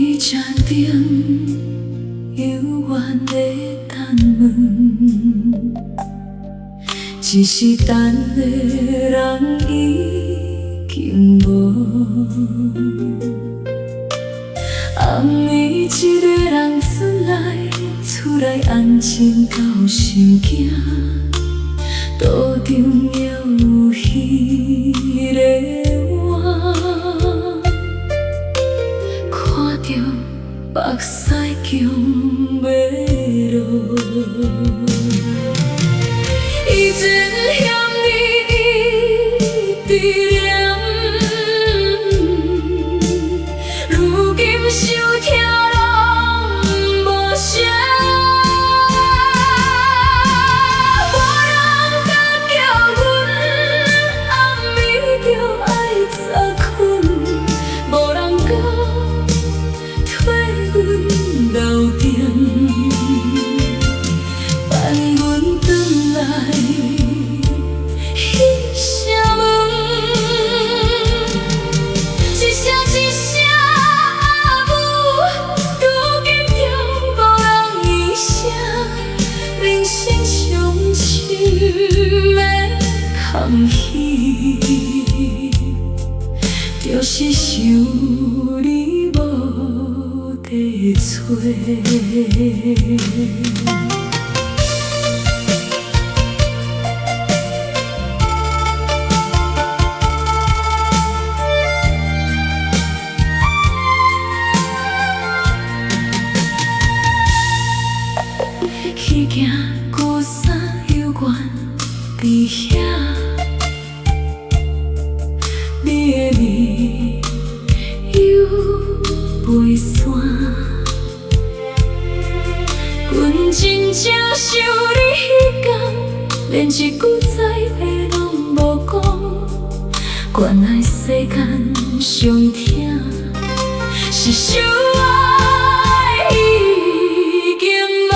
伊车顶幽怨的等问，只是等的人已经无。暗暝一个人厝内安静到心惊，途中还有彼个我，看着目屎强要落。以前嫌你一直念，如今收听拢无声。无人敢叫阮暗暝着爱早困，无人敢替阮留定，伴阮转来彼声问，一声一声阿母，如今着无人应声，人生上深的空虚，就是想你无地找。迄件旧衫犹原伫遐，你的面犹袂散。阮真正想你迄天，连一句再会拢无讲。原来世间上疼是想爱已经无。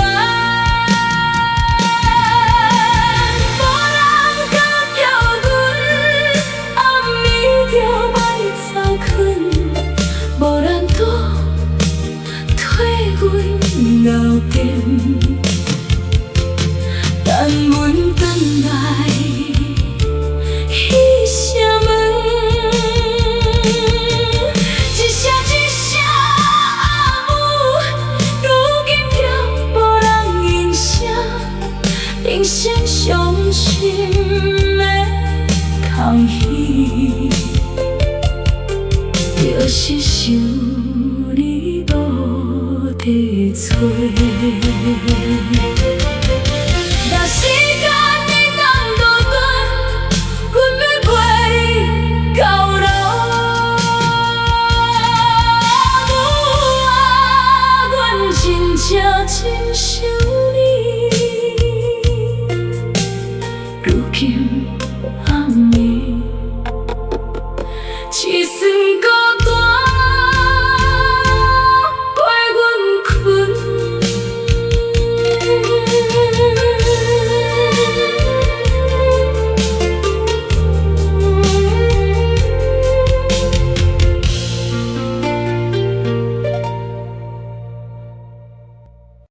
留定，等阮转来彼声问，一声一声阿母，如今着无人应声，人生上深的空虚，就是想你无地找。